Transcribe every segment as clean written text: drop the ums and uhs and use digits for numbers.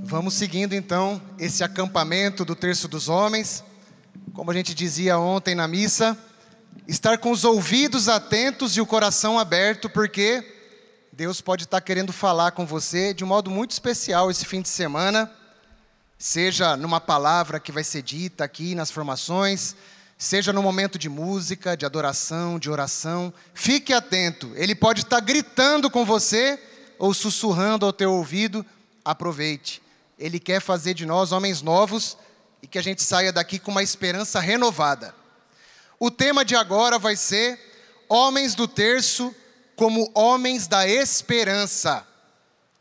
Vamos seguindo então esse acampamento do Terço dos Homens. Como a gente dizia ontem na missa, estar com os ouvidos atentos e o coração aberto, porque Deus pode estar querendo falar com você de um modo muito especial esse fim de semana, seja numa palavra que vai ser dita aqui nas formações, seja no momento de música, de adoração, de oração. Fique atento, Ele pode estar gritando com você ou sussurrando ao teu ouvido. Aproveite. Ele quer fazer de nós homens novos e que a gente saia daqui com uma esperança renovada. O tema de agora vai ser homens do terço como homens da esperança.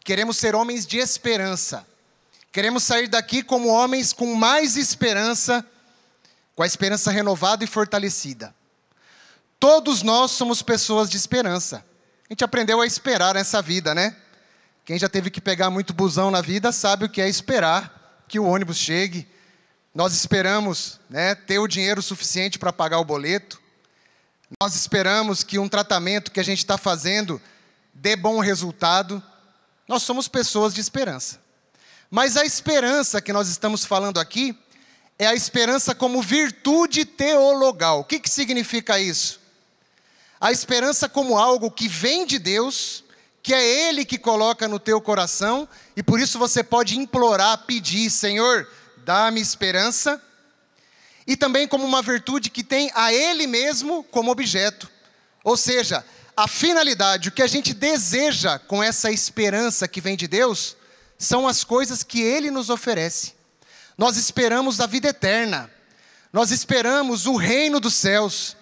Queremos ser homens de esperança. Queremos sair daqui como homens com mais esperança, com a esperança renovada e fortalecida. Todos nós somos pessoas de esperança. A gente aprendeu a esperar nessa vida, né? Quem já teve que pegar muito busão na vida sabe o que é esperar que o ônibus chegue. Nós esperamos, né, ter o dinheiro suficiente para pagar o boleto. Nós esperamos que um tratamento que a gente está fazendo dê bom resultado. Nós somos pessoas de esperança. Mas a esperança que nós estamos falando aqui é a esperança como virtude teologal. O que significa isso? A esperança como algo que vem de Deus, que é Ele que coloca no teu coração, e por isso você pode implorar, pedir: Senhor, dá-me esperança. E também como uma virtude que tem a Ele mesmo como objeto. Ou seja, a finalidade, o que a gente deseja com essa esperança que vem de Deus, são as coisas que Ele nos oferece. Nós esperamos a vida eterna. Nós esperamos o reino dos céus.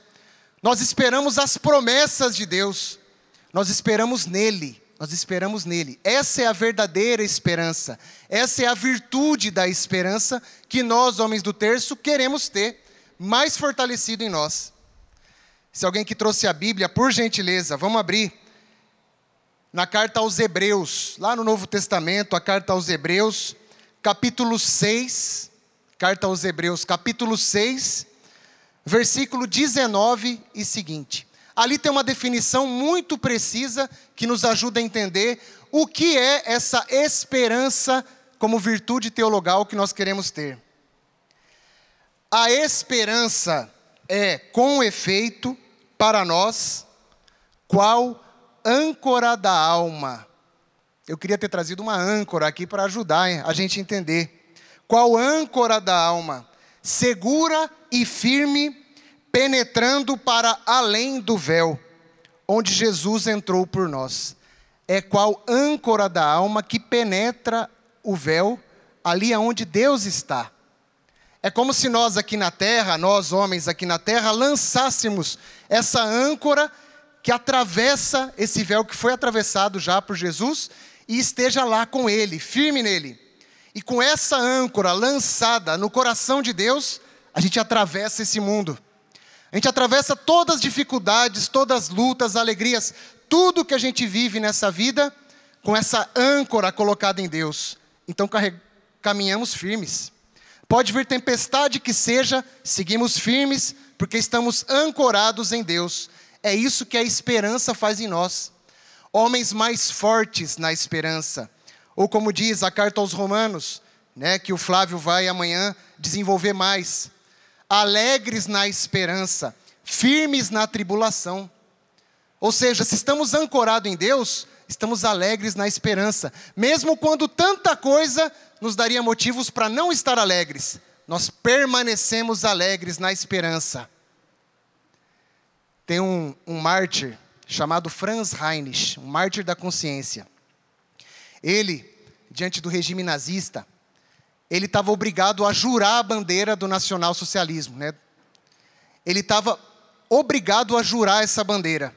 Nós esperamos as promessas de Deus. Nós esperamos nele. Nós esperamos nele. Essa é a verdadeira esperança. Essa é a virtude da esperança que nós, homens do terço, queremos ter mais fortalecido em nós. Se alguém que trouxe a Bíblia, por gentileza, vamos abrir na carta aos Hebreus, lá no Novo Testamento, a carta aos Hebreus, capítulo 6, carta aos Hebreus, capítulo 6, versículo 19 e seguinte. Ali tem uma definição muito precisa que nos ajuda a entender o que é essa esperança como virtude teologal que nós queremos ter. A esperança é, com efeito, para nós, qual âncora da alma. Eu queria ter trazido uma âncora aqui para ajudar a gente a entender. Qual âncora da alma, segura e firme, penetrando para além do véu, onde Jesus entrou por nós. É qual âncora da alma que penetra o véu, ali aonde Deus está. É como se nós aqui na terra, nós homens aqui na terra, lançássemos essa âncora que atravessa esse véu que foi atravessado já por Jesus e esteja lá com Ele, firme nele. E com essa âncora lançada no coração de Deus, a gente atravessa esse mundo. A gente atravessa todas as dificuldades, todas as lutas, alegrias, tudo que a gente vive nessa vida com essa âncora colocada em Deus. Então caminhamos firmes. Pode vir tempestade que seja, seguimos firmes porque estamos ancorados em Deus. É isso que a esperança faz em nós. Homens mais fortes na esperança. Ou como diz a carta aos Romanos, né, que o Flávio vai amanhã desenvolver mais. Alegres na esperança, firmes na tribulação. Ou seja, se estamos ancorados em Deus, estamos alegres na esperança. Mesmo quando tanta coisa nos daria motivos para não estar alegres, nós permanecemos alegres na esperança. Tem um mártir chamado Franz Heinrich, um mártir da consciência. Ele, diante do regime nazista, ele estava obrigado a jurar a bandeira do nacionalsocialismo, né? Ele estava obrigado a jurar essa bandeira.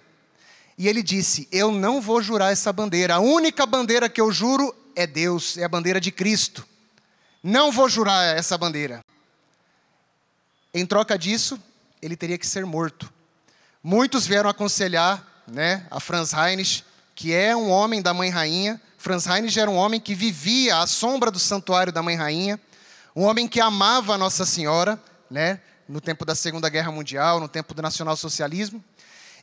E ele disse: eu não vou jurar essa bandeira. A única bandeira que eu juro é Deus, é a bandeira de Cristo. Não vou jurar essa bandeira. Em troca disso, ele teria que ser morto. Muitos vieram aconselhar, né, a Franz Heinrich, que é um homem da Mãe Rainha. Franz Heinrich era um homem que vivia à sombra do santuário da Mãe Rainha, um homem que amava a Nossa Senhora, né, no tempo da Segunda Guerra Mundial, no tempo do nacionalsocialismo.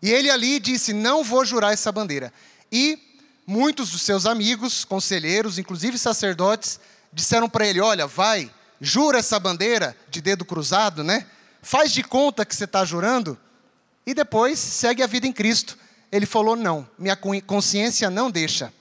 E ele ali disse: não vou jurar essa bandeira. E muitos dos seus amigos, conselheiros, inclusive sacerdotes, disseram para ele: olha, vai, jura essa bandeira de dedo cruzado, né? Faz de conta que você está jurando e depois segue a vida em Cristo. Ele falou: não, minha consciência não deixa.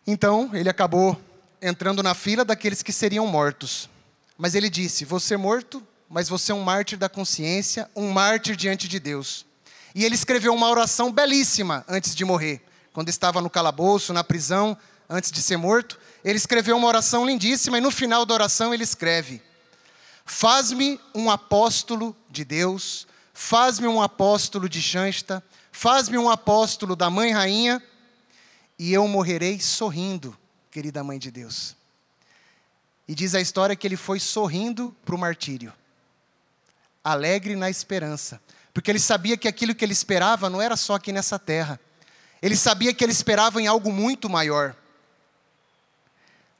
Então, ele acabou entrando na fila daqueles que seriam mortos. Mas ele disse: vou ser morto, mas vou ser um mártir da consciência, um mártir diante de Deus. E ele escreveu uma oração belíssima antes de morrer. Quando estava no calabouço, na prisão, antes de ser morto, ele escreveu uma oração lindíssima, e no final da oração ele escreve: faz-me um apóstolo de Deus, faz-me um apóstolo de Xanxta, faz-me um apóstolo da Mãe Rainha, e eu morrerei sorrindo, querida Mãe de Deus. E diz a história que ele foi sorrindo para o martírio, alegre na esperança, porque ele sabia que aquilo que ele esperava não era só aqui nessa terra. Ele sabia que ele esperava em algo muito maior.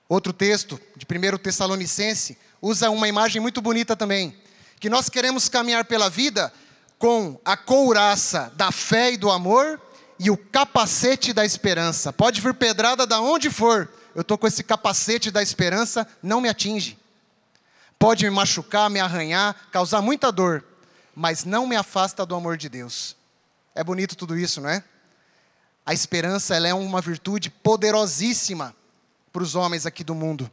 Outro texto, de 1 Tessalonicense, usa uma imagem muito bonita também, que nós queremos caminhar pela vida com a couraça da fé e do amor e o capacete da esperança. Pode vir pedrada de onde for, eu estou com esse capacete da esperança, não me atinge. Pode me machucar, me arranhar, causar muita dor, mas não me afasta do amor de Deus. É bonito tudo isso, não é? A esperança, ela é uma virtude poderosíssima para os homens aqui do mundo.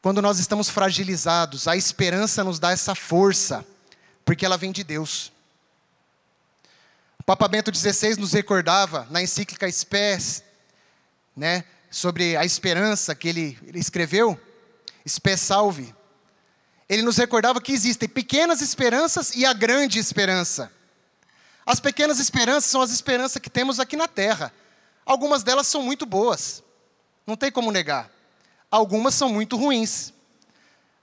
Quando nós estamos fragilizados, a esperança nos dá essa força, porque ela vem de Deus. O Papa Bento XVI nos recordava, na encíclica Spes, né, sobre a esperança que ele escreveu, Spes Salvi. Ele nos recordava que existem pequenas esperanças e a grande esperança. As pequenas esperanças são as esperanças que temos aqui na terra. Algumas delas são muito boas, não tem como negar. Algumas são muito ruins.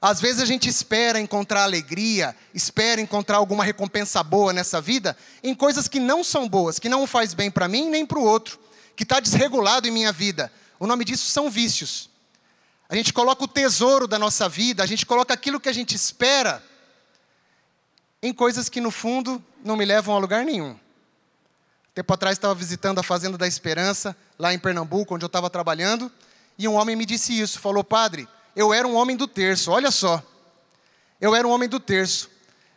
Às vezes a gente espera encontrar alegria, espera encontrar alguma recompensa boa nessa vida, em coisas que não são boas, que não faz bem para mim nem para o outro, que está desregulado em minha vida. O nome disso são vícios. A gente coloca o tesouro da nossa vida, a gente coloca aquilo que a gente espera em coisas que no fundo não me levam a lugar nenhum. Tempo atrás estava visitando a Fazenda da Esperança, lá em Pernambuco, onde eu estava trabalhando, e um homem me disse isso, falou: padre, eu era um homem do terço, olha só, eu era um homem do terço,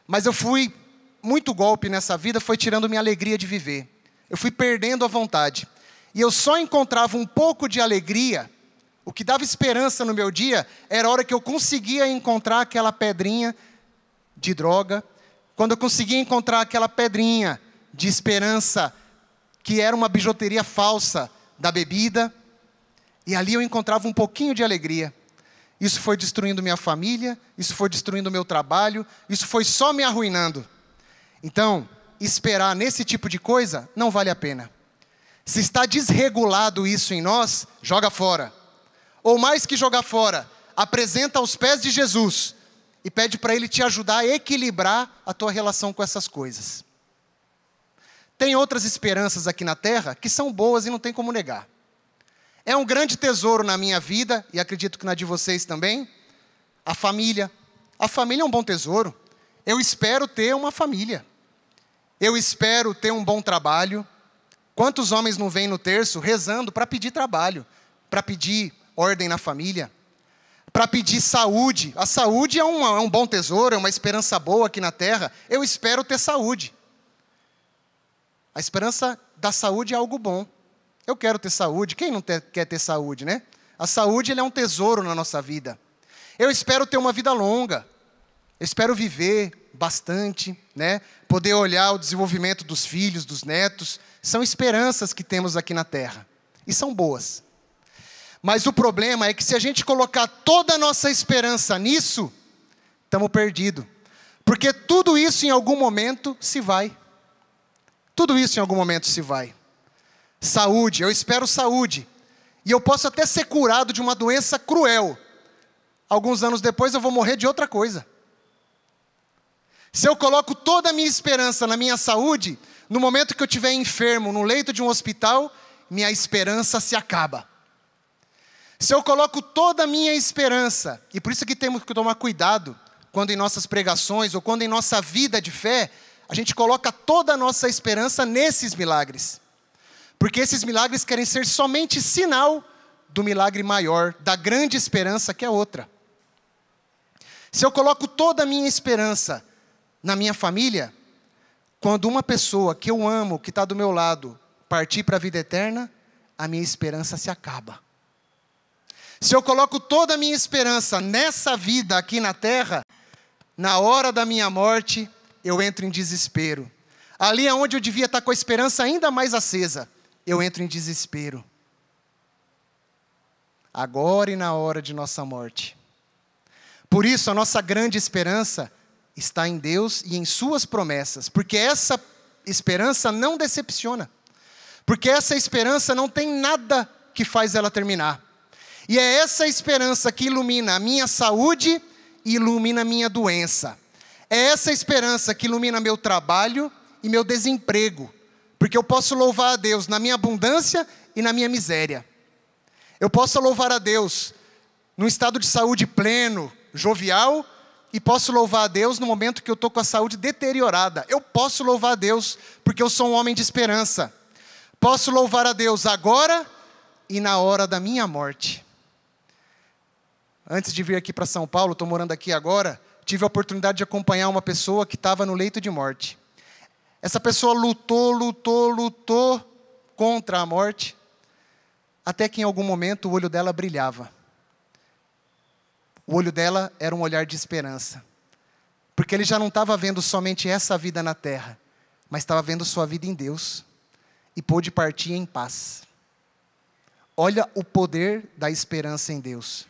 mas eu fui, muito golpe nessa vida foi tirando minha alegria de viver, eu fui perdendo a vontade, e eu só encontrava um pouco de alegria, o que dava esperança no meu dia, era a hora que eu conseguia encontrar aquela pedrinha de droga, quando eu conseguia encontrar aquela pedrinha de esperança, que era uma bijuteria falsa da bebida, e ali eu encontrava um pouquinho de alegria. Isso foi destruindo minha família, isso foi destruindo meu trabalho, isso foi só me arruinando. Então, esperar nesse tipo de coisa não vale a pena. Se está desregulado isso em nós, joga fora. Ou mais que jogar fora, apresenta aos pés de Jesus e pede para Ele te ajudar a equilibrar a tua relação com essas coisas. Tem outras esperanças aqui na terra que são boas e não tem como negar. É um grande tesouro na minha vida, e acredito que na de vocês também, a família. A família é um bom tesouro. Eu espero ter uma família. Eu espero ter um bom trabalho. Quantos homens não vêm no terço rezando para pedir trabalho, para pedir ordem na família, para pedir saúde? A saúde é um bom tesouro, é uma esperança boa aqui na terra. Eu espero ter saúde. A esperança da saúde é algo bom. Eu quero ter saúde. Quem não quer ter saúde, né? A saúde é um tesouro na nossa vida. Eu espero ter uma vida longa. Eu espero viver bastante, né? Poder olhar o desenvolvimento dos filhos, dos netos. São esperanças que temos aqui na terra. E são boas. Mas o problema é que se a gente colocar toda a nossa esperança nisso, estamos perdidos. Porque tudo isso em algum momento se vai. Tudo isso em algum momento se vai. Saúde, eu espero saúde. E eu posso até ser curado de uma doença cruel. Alguns anos depois eu vou morrer de outra coisa. Se eu coloco toda a minha esperança na minha saúde, no momento que eu estiver enfermo, no leito de um hospital, minha esperança se acaba. Se eu coloco toda a minha esperança, e por isso que temos que tomar cuidado, quando em nossas pregações, ou quando em nossa vida de fé, a gente coloca toda a nossa esperança nesses milagres. Porque esses milagres querem ser somente sinal do milagre maior, da grande esperança que é outra. Se eu coloco toda a minha esperança na minha família, quando uma pessoa que eu amo, que está do meu lado, partir para a vida eterna, a minha esperança se acaba. Se eu coloco toda a minha esperança nessa vida aqui na terra, na hora da minha morte, eu entro em desespero. Ali onde eu devia estar com a esperança ainda mais acesa, eu entro em desespero. Agora e na hora de nossa morte. Por isso, a nossa grande esperança está em Deus e em suas promessas, porque essa esperança não decepciona. Porque essa esperança não tem nada que faz ela terminar. E é essa esperança que ilumina a minha saúde e ilumina a minha doença. É essa esperança que ilumina meu trabalho e meu desemprego. Porque eu posso louvar a Deus na minha abundância e na minha miséria. Eu posso louvar a Deus num estado de saúde pleno, jovial, e posso louvar a Deus no momento que eu estou com a saúde deteriorada. Eu posso louvar a Deus porque eu sou um homem de esperança. Posso louvar a Deus agora e na hora da minha morte. Antes de vir aqui para São Paulo, estou morando aqui agora, tive a oportunidade de acompanhar uma pessoa que estava no leito de morte. Essa pessoa lutou contra a morte, até que em algum momento o olho dela brilhava. O olho dela era um olhar de esperança. Porque ele já não estava vendo somente essa vida na terra, mas estava vendo sua vida em Deus. E pôde partir em paz. Olha o poder da esperança em Deus.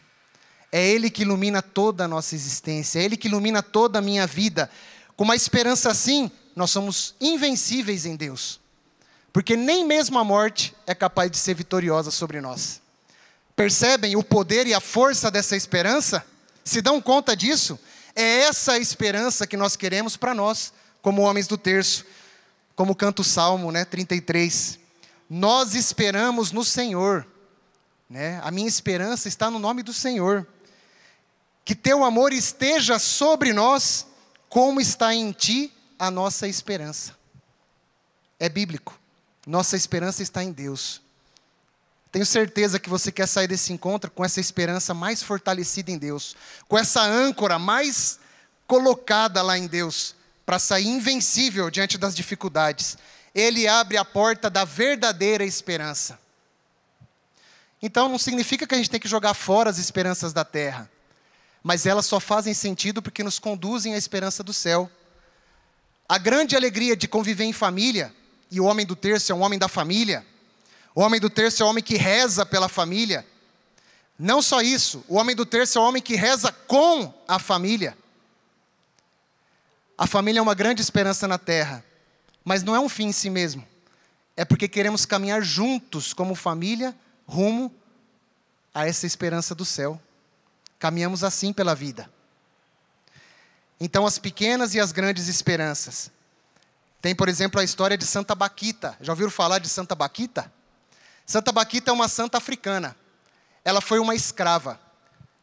É Ele que ilumina toda a nossa existência. É Ele que ilumina toda a minha vida. Com uma esperança assim, nós somos invencíveis em Deus. Porque nem mesmo a morte é capaz de ser vitoriosa sobre nós. Percebem o poder e a força dessa esperança? Se dão conta disso? É essa esperança que nós queremos para nós, como homens do terço. Como canta o Salmo 33. Nós esperamos no Senhor. A minha esperança está no nome do Senhor. Que teu amor esteja sobre nós, como está em ti a nossa esperança. É bíblico. Nossa esperança está em Deus. Tenho certeza que você quer sair desse encontro com essa esperança mais fortalecida em Deus. Com essa âncora mais colocada lá em Deus. Para sair invencível diante das dificuldades. Ele abre a porta da verdadeira esperança. Então não significa que a gente tem que jogar fora as esperanças da terra. Mas elas só fazem sentido porque nos conduzem à esperança do céu. A grande alegria de conviver em família, e o homem do terço é um homem da família. O homem do terço é um homem que reza pela família. Não só isso, o homem do terço é um homem que reza com a família. A família é uma grande esperança na terra, mas não é um fim em si mesmo. É porque queremos caminhar juntos como família, rumo a essa esperança do céu. Caminhamos assim pela vida. Então, as pequenas e as grandes esperanças. Tem, por exemplo, a história de Santa Baquita. Já ouviram falar de Santa Baquita? Santa Baquita é uma santa africana. Ela foi uma escrava.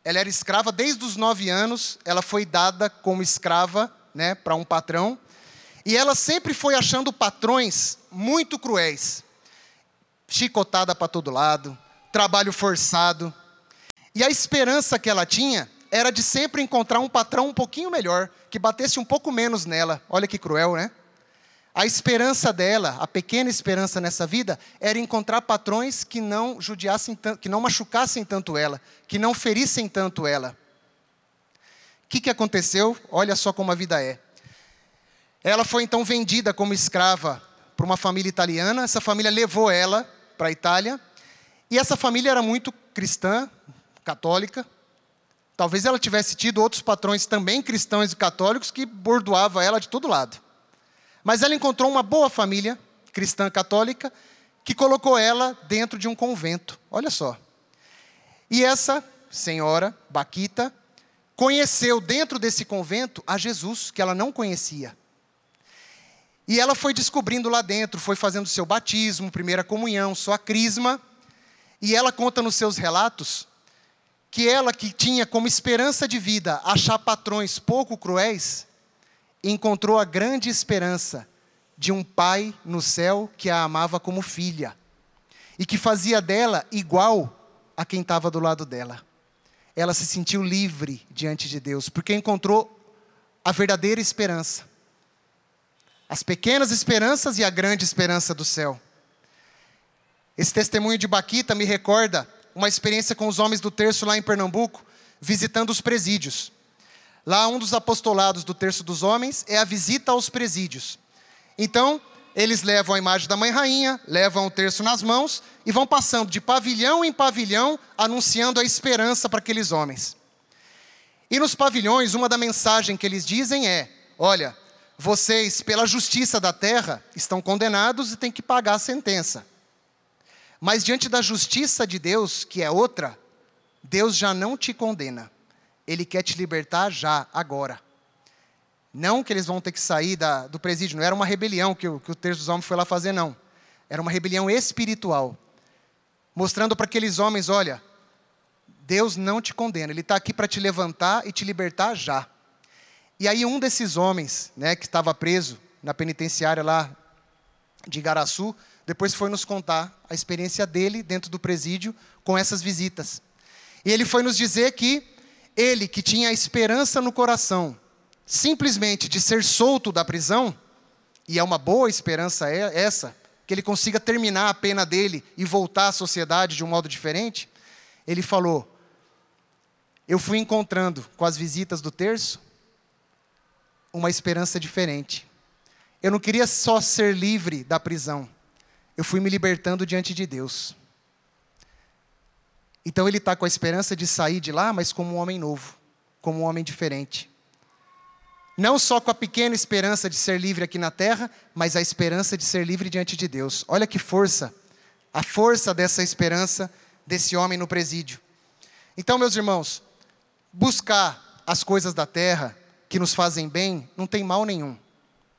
Ela era escrava desde os 9 anos. Ela foi dada como escrava para um patrão, e ela sempre foi achando patrões muito cruéis, chicotada para todo lado, trabalho forçado, e a esperança que ela tinha era de sempre encontrar um patrão um pouquinho melhor, que batesse um pouco menos nela. Olha que cruel, né? A esperança dela, a pequena esperança nessa vida, era encontrar patrões que não judiassem, que não machucassem tanto ela, que não ferissem tanto ela. O que aconteceu? Olha só como a vida é. Ela foi então vendida como escrava para uma família italiana. Essa família levou ela para a Itália. E essa família era muito cristã, católica. Talvez ela tivesse tido outros patrões também cristãos e católicos que bordoavam ela de todo lado. Mas ela encontrou uma boa família cristã católica que colocou ela dentro de um convento. Olha só. E essa senhora, Baquita, conheceu dentro desse convento a Jesus, que ela não conhecia. E ela foi descobrindo lá dentro, foi fazendo seu batismo, primeira comunhão, sua crisma. E ela conta nos seus relatos que ela, que tinha como esperança de vida achar patrões pouco cruéis, encontrou a grande esperança de um pai no céu que a amava como filha. E que fazia dela igual a quem estava do lado dela. Ela se sentiu livre diante de Deus, porque encontrou a verdadeira esperança. As pequenas esperanças e a grande esperança do céu. Esse testemunho de Baquita me recorda uma experiência com os homens do terço lá em Pernambuco, visitando os presídios. Lá um dos apostolados do terço dos homens é a visita aos presídios. Então, eles levam a imagem da Mãe Rainha, levam o terço nas mãos e vão passando de pavilhão em pavilhão, anunciando a esperança para aqueles homens. E nos pavilhões, uma das mensagens que eles dizem é: olha, vocês, pela justiça da terra, estão condenados e têm que pagar a sentença. Mas diante da justiça de Deus, que é outra, Deus já não te condena. Ele quer te libertar já, agora. Não que eles vão ter que sair do presídio, não era uma rebelião que o terço dos homens foi lá fazer, não. Era uma rebelião espiritual. Mostrando para aqueles homens, olha, Deus não te condena, Ele está aqui para te levantar e te libertar já. E aí um desses homens, né, que estava preso na penitenciária lá de Igaraçu, depois foi nos contar a experiência dele dentro do presídio com essas visitas. E ele foi nos dizer que ele, que tinha a esperança no coração, simplesmente de ser solto da prisão, e é uma boa esperança essa, que ele consiga terminar a pena dele e voltar à sociedade de um modo diferente, ele falou: eu fui encontrando com as visitas do terço uma esperança diferente. Eu não queria só ser livre da prisão, eu fui me libertando diante de Deus. Então ele está com a esperança de sair de lá, mas como um homem novo, como um homem diferente. Não só com a pequena esperança de ser livre aqui na terra, mas a esperança de ser livre diante de Deus. Olha que força, a força dessa esperança desse homem no presídio. Então, meus irmãos, buscar as coisas da terra que nos fazem bem, não tem mal nenhum.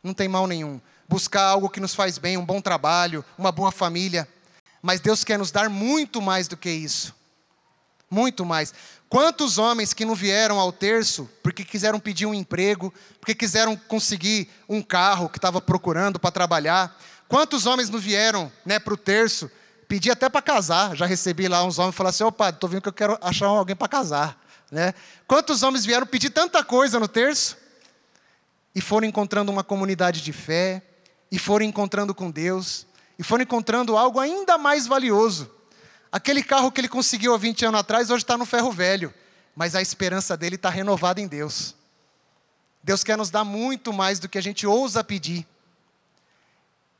Não tem mal nenhum. Buscar algo que nos faz bem, um bom trabalho, uma boa família. Mas Deus quer nos dar muito mais do que isso. Muito mais. Quantos homens que não vieram ao terço porque quiseram pedir um emprego, porque quiseram conseguir um carro que estava procurando para trabalhar. Quantos homens não vieram, né, para o terço, pedir até para casar. Já recebi lá uns homens e falaram assim: ô padre, estou vendo que eu quero achar alguém para casar. Né? Quantos homens vieram pedir tanta coisa no terço e foram encontrando uma comunidade de fé, e foram encontrando com Deus, e foram encontrando algo ainda mais valioso. Aquele carro que ele conseguiu há 20 anos atrás, hoje está no ferro velho. Mas a esperança dele está renovada em Deus. Deus quer nos dar muito mais do que a gente ousa pedir.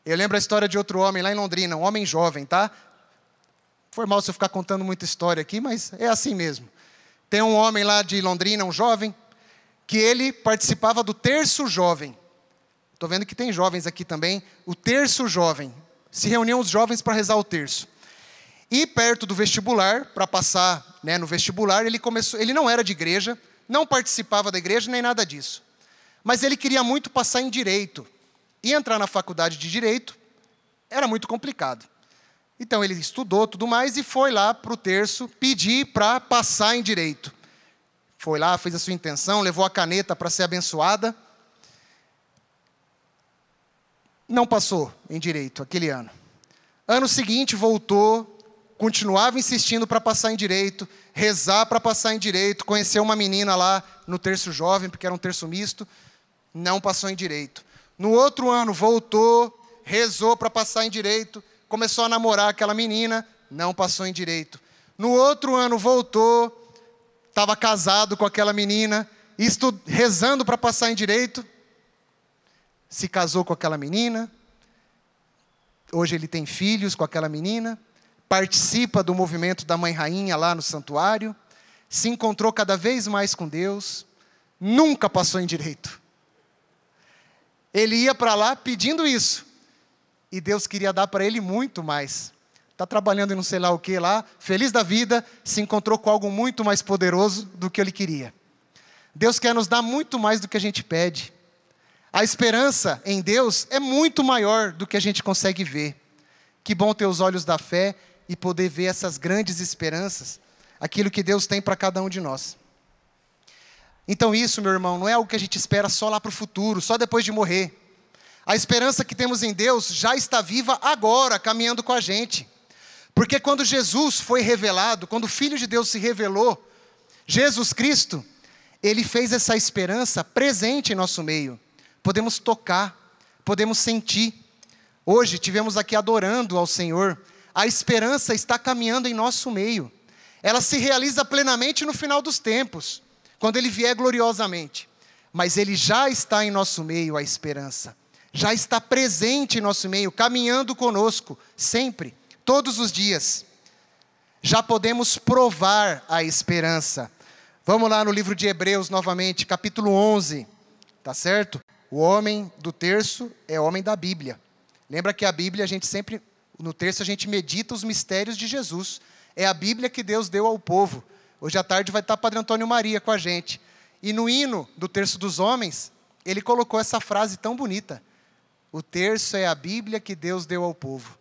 Eu lembro a história de outro homem lá em Londrina, um homem jovem, tá? Foi mal se eu ficar contando muita história aqui, mas é assim mesmo. Tem um homem lá de Londrina, um jovem, que ele participava do terço jovem. Estou vendo que tem jovens aqui também. O terço jovem. Se reuniam os jovens para rezar o terço. E perto do vestibular, para passar, né, no vestibular, ele não era de igreja, não participava da igreja, nem nada disso. Mas ele queria muito passar em direito. E entrar na faculdade de direito era muito complicado. Então ele estudou tudo mais e foi lá para o terço pedir para passar em direito. Foi lá, fez a sua intenção, levou a caneta para ser abençoada. Não passou em direito aquele ano. Ano seguinte voltou, continuava insistindo para passar em direito, rezar para passar em direito, conheceu uma menina lá no terço jovem, porque era um terço misto, não passou em direito. No outro ano voltou, rezou para passar em direito, começou a namorar aquela menina, não passou em direito. No outro ano voltou, estava casado com aquela menina, rezando para passar em direito, se casou com aquela menina, hoje ele tem filhos com aquela menina, participa do movimento da Mãe Rainha lá no santuário, se encontrou cada vez mais com Deus, nunca passou em direito. Ele ia para lá pedindo isso, e Deus queria dar para ele muito mais. Está trabalhando em não sei lá o que lá, feliz da vida, se encontrou com algo muito mais poderoso do que ele queria. Deus quer nos dar muito mais do que a gente pede. A esperança em Deus é muito maior do que a gente consegue ver. Que bom ter os olhos da fé e poder ver essas grandes esperanças, aquilo que Deus tem para cada um de nós. Então isso, meu irmão, não é algo que a gente espera só lá para o futuro, só depois de morrer. A esperança que temos em Deus já está viva agora, caminhando com a gente. Porque quando Jesus foi revelado, quando o Filho de Deus se revelou, Jesus Cristo, Ele fez essa esperança presente em nosso meio. Podemos tocar, podemos sentir. Hoje tivemos aqui adorando ao Senhor. A esperança está caminhando em nosso meio. Ela se realiza plenamente no final dos tempos, quando Ele vier gloriosamente. Mas Ele já está em nosso meio, a esperança. Já está presente em nosso meio, caminhando conosco, sempre, todos os dias. Já podemos provar a esperança. Vamos lá no livro de Hebreus novamente, capítulo 11, tá certo? O homem do terço é homem da Bíblia. Lembra que a Bíblia, a gente sempre, no terço a gente medita os mistérios de Jesus. É a Bíblia que Deus deu ao povo. Hoje à tarde vai estar Padre Antônio Maria com a gente. E no hino do terço dos homens, ele colocou essa frase tão bonita. O terço é a Bíblia que Deus deu ao povo.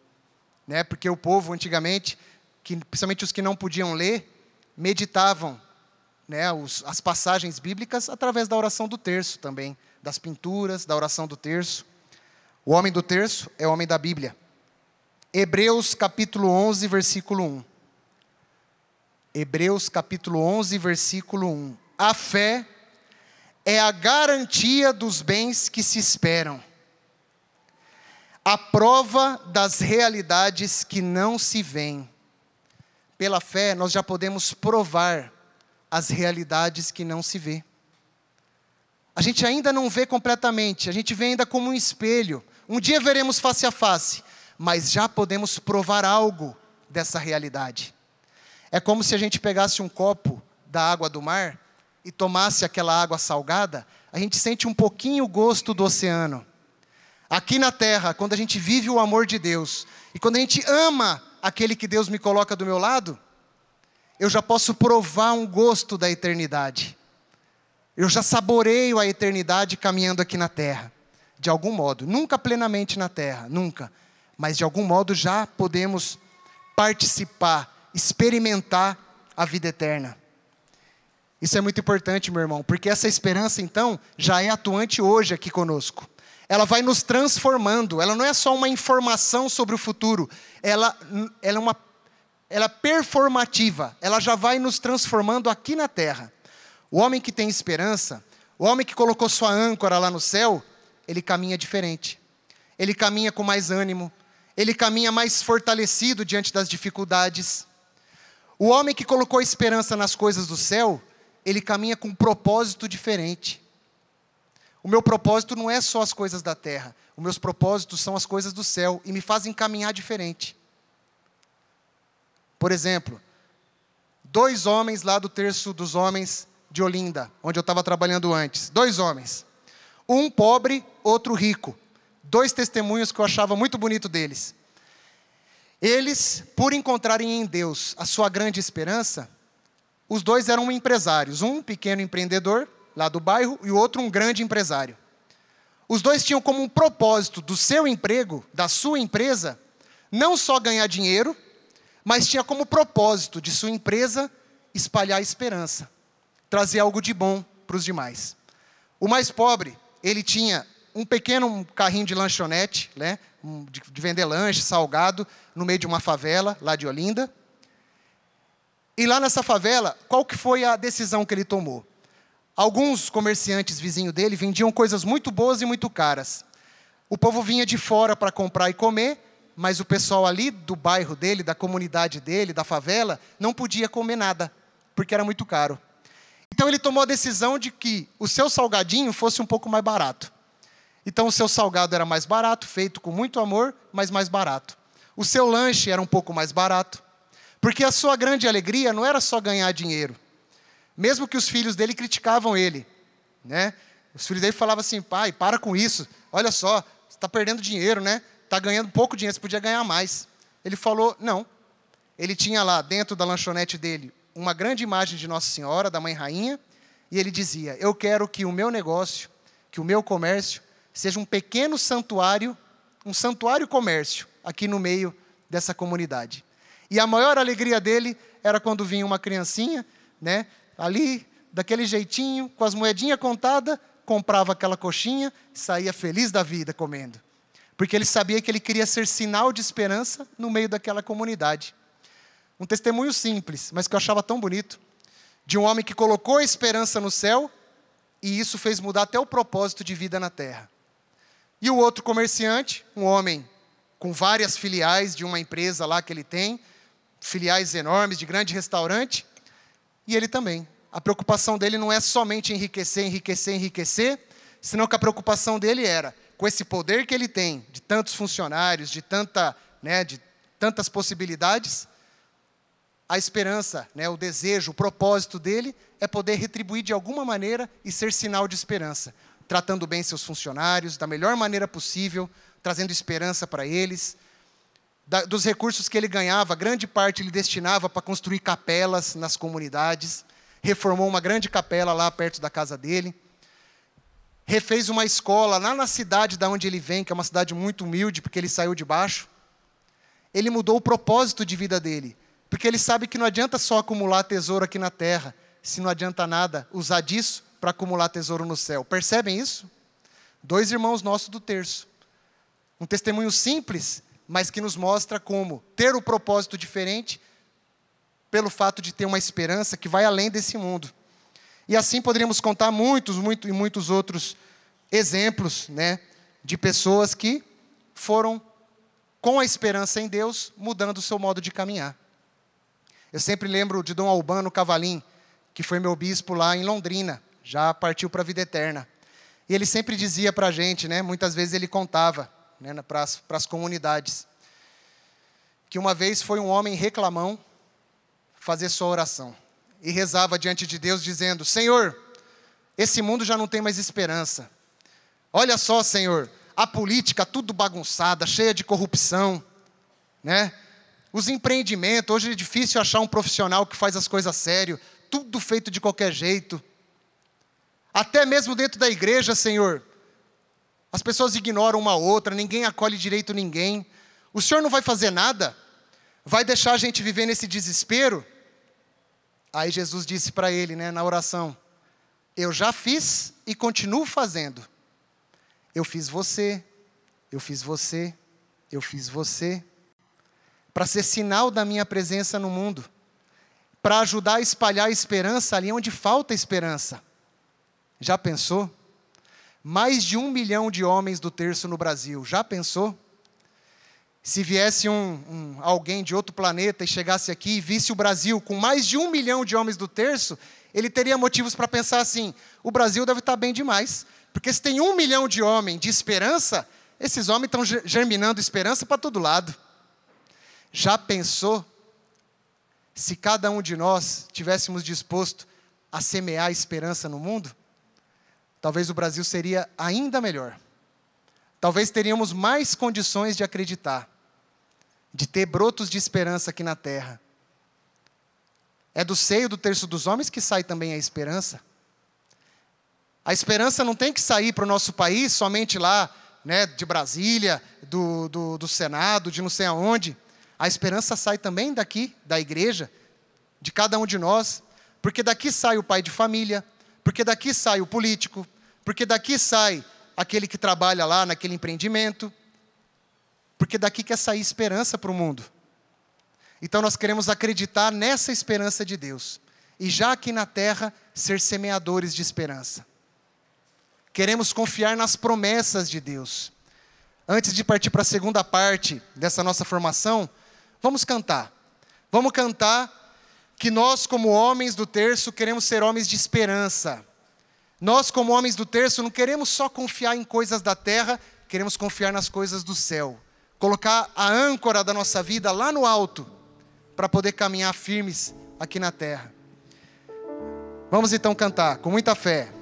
Né? Porque o povo antigamente, principalmente os que não podiam ler, meditavam, né, as passagens bíblicas através da oração do terço também. Das pinturas, da oração do terço. O homem do terço é o homem da Bíblia. Hebreus capítulo 11, versículo 1. Hebreus capítulo 11, versículo 1. A fé é a garantia dos bens que se esperam, a prova das realidades que não se veem. Pela fé, nós já podemos provar as realidades que não se vê. A gente ainda não vê completamente, a gente vê ainda como um espelho. Um dia veremos face a face, mas já podemos provar algo dessa realidade. É como se a gente pegasse um copo da água do mar e tomasse aquela água salgada, a gente sente um pouquinho o gosto do oceano. Aqui na terra, quando a gente vive o amor de Deus, e quando a gente ama aquele que Deus me coloca do meu lado, eu já posso provar um gosto da eternidade. Eu já saboreio a eternidade caminhando aqui na terra, de algum modo. Nunca plenamente na terra, nunca. Mas de algum modo já podemos participar, experimentar a vida eterna. Isso é muito importante, meu irmão, porque essa esperança, então, já é atuante hoje aqui conosco. Ela vai nos transformando, ela não é só uma informação sobre o futuro, ela é performativa, ela já vai nos transformando aqui na terra. O homem que tem esperança, o homem que colocou sua âncora lá no céu, ele caminha diferente. Ele caminha com mais ânimo, ele caminha mais fortalecido diante das dificuldades. O homem que colocou a esperança nas coisas do céu, ele caminha com um propósito diferente. O meu propósito não é só as coisas da terra. Os meus propósitos são as coisas do céu e me fazem caminhar diferente. Por exemplo, 2 homens lá do terço dos homens de Olinda, onde eu estava trabalhando antes. 2 homens. Um pobre, outro rico. 2 testemunhos que eu achava muito bonito deles. Eles, por encontrarem em Deus a sua grande esperança, os 2 eram empresários. Um pequeno empreendedor, lá do bairro, e o outro um grande empresário. Os 2 tinham como um propósito do seu emprego, da sua empresa, não só ganhar dinheiro, mas tinha como propósito de sua empresa espalhar a esperança, trazer algo de bom para os demais. O mais pobre, ele tinha um pequeno carrinho de lanchonete, né, de vender lanche, salgado, no meio de uma favela, lá de Olinda. E lá nessa favela, qual que foi a decisão que ele tomou? Alguns comerciantes vizinhos dele vendiam coisas muito boas e muito caras. O povo vinha de fora para comprar e comer, mas o pessoal ali do bairro dele, da comunidade dele, da favela, não podia comer nada, porque era muito caro. Então ele tomou a decisão de que o seu salgadinho fosse um pouco mais barato. Então o seu salgado era mais barato, feito com muito amor, mas mais barato. O seu lanche era um pouco mais barato, porque a sua grande alegria não era só ganhar dinheiro. Mesmo que os filhos dele criticavam ele, né? Os filhos dele falavam assim: pai, para com isso, olha só, você está perdendo dinheiro, né? Está ganhando pouco dinheiro, você podia ganhar mais. Ele falou, não. Ele tinha lá dentro da lanchonete dele uma grande imagem de Nossa Senhora, da Mãe Rainha, e ele dizia: eu quero que o meu negócio, que o meu comércio, seja um pequeno santuário, um santuário comércio, aqui no meio dessa comunidade. E a maior alegria dele era quando vinha uma criancinha, né, ali, daquele jeitinho, com as moedinhas contadas, comprava aquela coxinha e saía feliz da vida comendo. Porque ele sabia que ele queria ser sinal de esperança no meio daquela comunidade. um testemunho simples, mas que eu achava tão bonito, de um homem que colocou a esperança no céu, e isso fez mudar até o propósito de vida na terra. E o outro comerciante, um homem com várias filiais de uma empresa lá que ele tem, filiais enormes de grande restaurante, e ele também. A preocupação dele não é somente enriquecer, enriquecer, enriquecer, senão que a preocupação dele era, com esse poder que ele tem, de tantos funcionários, de tantas possibilidades, a esperança, o desejo, o propósito dele é poder retribuir de alguma maneira e ser sinal de esperança, tratando bem seus funcionários da melhor maneira possível, trazendo esperança para eles. Dos recursos que ele ganhava, grande parte ele destinava para construir capelas nas comunidades, reformou uma grande capela lá perto da casa dele, refez uma escola lá na cidade da onde ele vem, que é uma cidade muito humilde, porque ele saiu de baixo. Ele mudou o propósito de vida dele, porque ele sabe que não adianta só acumular tesouro aqui na terra, se não adianta nada usar disso para acumular tesouro no céu. Percebem isso? 2 irmãos nossos do terço. Um testemunho simples, mas que nos mostra como ter o propósito diferente pelo fato de ter uma esperança que vai além desse mundo. E assim poderíamos contar muitos outros exemplos, de pessoas que foram, com a esperança em Deus, mudando o seu modo de caminhar. Eu sempre lembro de Dom Albano Cavalim, que foi meu bispo lá em Londrina, já partiu para a vida eterna. E ele sempre dizia para a gente, muitas vezes ele contava para as comunidades, que uma vez foi um homem reclamão fazer sua oração. E rezava diante de Deus dizendo, Senhor, esse mundo já não tem mais esperança. Olha só, Senhor, a política tudo bagunçada, cheia de corrupção, Os empreendimentos, hoje é difícil achar um profissional que faz as coisas sério, tudo feito de qualquer jeito. Até mesmo dentro da igreja, Senhor, as pessoas ignoram uma outra, ninguém acolhe direito ninguém. O Senhor não vai fazer nada? Vai deixar a gente viver nesse desespero? Aí Jesus disse para ele, na oração, eu já fiz e continuo fazendo. Eu fiz você, eu fiz você, eu fiz você, para ser sinal da minha presença no mundo, para ajudar a espalhar a esperança ali onde falta esperança. Já pensou? Mais de 1 milhão de homens do terço no Brasil, já pensou? Se viesse alguém de outro planeta e chegasse aqui e visse o Brasil com mais de 1 milhão de homens do terço, ele teria motivos para pensar assim, o Brasil deve estar bem demais, porque se tem 1 milhão de homens de esperança, esses homens estão germinando esperança para todo lado. Já pensou se cada um de nós tivéssemos disposto a semear esperança no mundo? Talvez o Brasil seria ainda melhor. Talvez teríamos mais condições de acreditar, de ter brotos de esperança aqui na terra. É do seio do terço dos homens que sai também a esperança. A esperança não tem que sair para o nosso país somente lá, de Brasília, do Senado, de não sei aonde. A esperança sai também daqui, da igreja, de cada um de nós, porque daqui sai o pai de família, porque daqui sai o político, porque daqui sai aquele que trabalha lá naquele empreendimento, porque daqui quer sair esperança para o mundo. Então nós queremos acreditar nessa esperança de Deus, e já aqui na terra, ser semeadores de esperança. Queremos confiar nas promessas de Deus. Antes de partir para a segunda parte dessa nossa formação, vamos cantar. Vamos cantar que nós, como homens do terço, queremos ser homens de esperança. Nós, como homens do terço, não queremos só confiar em coisas da terra, queremos confiar nas coisas do céu. Colocar a âncora da nossa vida lá no alto, para poder caminhar firmes aqui na terra. Vamos então cantar, com muita fé.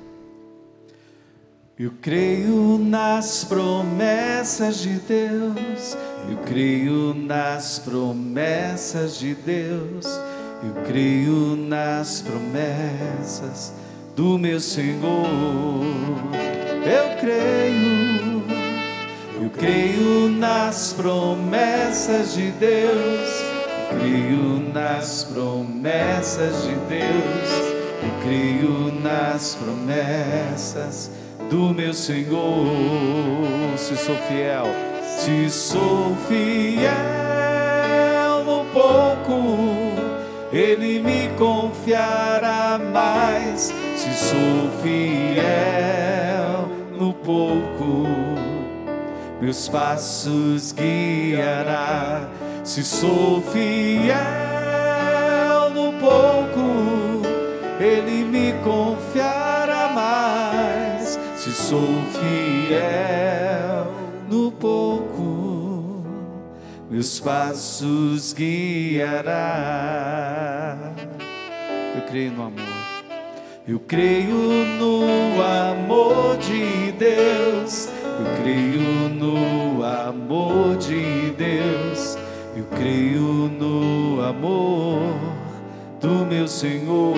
Eu creio nas promessas de Deus, eu creio nas promessas de Deus, eu creio nas promessas do meu Senhor. Eu creio nas promessas de Deus, eu creio nas promessas de Deus, eu creio nas promessas do meu Senhor. Se sou fiel no pouco, Ele me confiará mais. Se sou fiel no pouco, meus passos guiará. Se sou fiel no pouco, Ele me confiará mais. Se sou fiel no pouco, meus passos guiará. Eu creio no amor. Eu creio no amor de Deus. Eu creio no amor de Deus. Eu creio no amor do meu Senhor.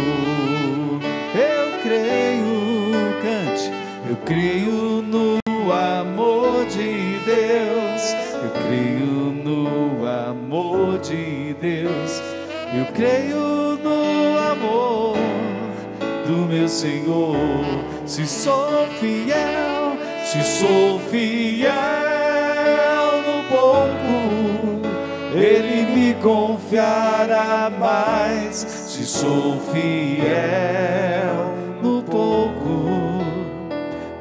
Eu creio, cante. Eu creio no amor de Deus. Eu creio no amor de Deus. Eu creio no amor do meu Senhor. Se sou fiel, se sou fiel no pouco, Ele me confiará mais. Se sou fiel no pouco,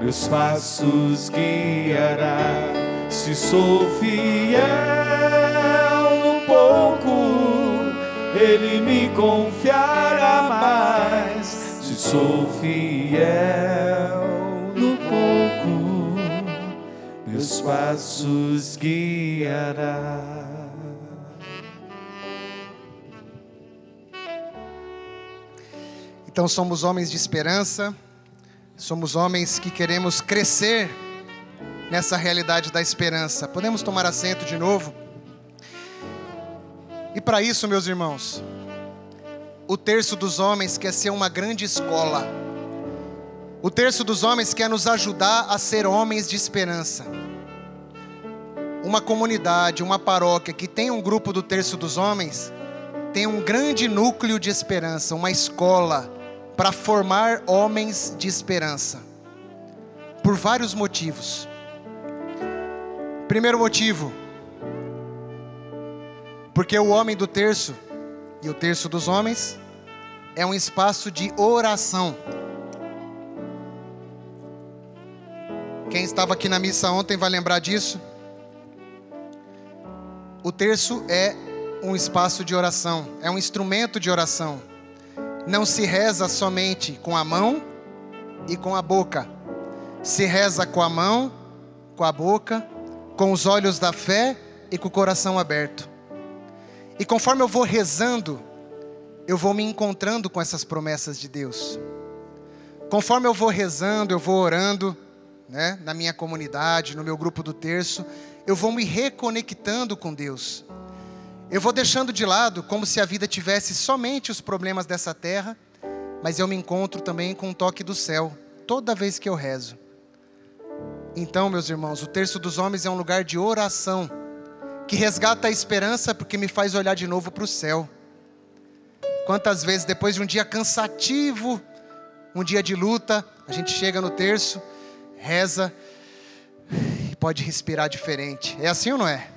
meus passos guiará. Se sou fiel no pouco, Ele me confiará mais. Se sou fiel no pouco, meus passos guiará. Então somos homens de esperança, somos homens que queremos crescer nessa realidade da esperança. Podemos tomar assento de novo? E para isso, meus irmãos, o terço dos homens quer ser uma grande escola. O terço dos homens quer nos ajudar a ser homens de esperança. Uma comunidade, uma paróquia que tem um grupo do terço dos homens, tem um grande núcleo de esperança, uma escola para formar homens de esperança. Por vários motivos. Primeiro motivo, porque o homem do terço e o terço dos homens é um espaço de oração. Quem estava aqui na missa ontem vai lembrar disso. O terço é um espaço de oração, é um instrumento de oração. Não se reza somente com a mão e com a boca. Se reza com a mão, com a boca, com os olhos da fé e com o coração aberto. E conforme eu vou rezando, eu vou me encontrando com essas promessas de Deus. Conforme eu vou rezando, eu vou orando, né, na minha comunidade, no meu grupo do terço, eu vou me reconectando com Deus. Eu vou deixando de lado como se a vida tivesse somente os problemas dessa terra, mas eu me encontro também com um toque do céu, toda vez que eu rezo. Então, meus irmãos, o terço dos homens é um lugar de oração, que resgata a esperança porque me faz olhar de novo para o céu. Quantas vezes depois de um dia cansativo, um dia de luta, a gente chega no terço, reza e pode respirar diferente. É assim ou não é?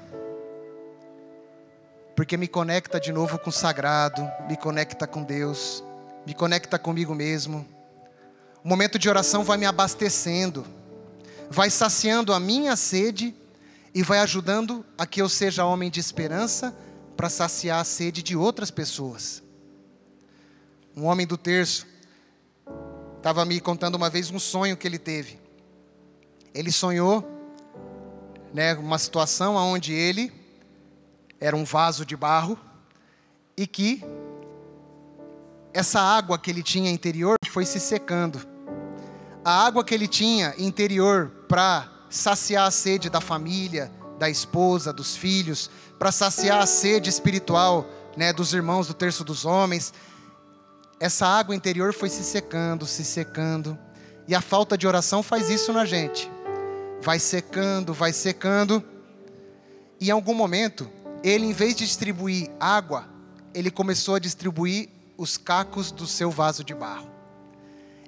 Porque me conecta de novo com o sagrado, me conecta com Deus, me conecta comigo mesmo. O momento de oração vai me abastecendo, vai saciando a minha sede e vai ajudando a que eu seja homem de esperança para saciar a sede de outras pessoas. Um homem do terço estava me contando uma vez um sonho que ele teve. Ele sonhou, né, uma situação onde ele era um vaso de barro e que essa água que ele tinha interior foi se secando. A água que ele tinha interior para saciar a sede da família, da esposa, dos filhos, para saciar a sede espiritual, né, dos irmãos do terço dos homens, essa água interior foi se secando, e a falta de oração faz isso na gente. Vai secando, e em algum momento, ele, em vez de distribuir água, ele começou a distribuir os cacos do seu vaso de barro.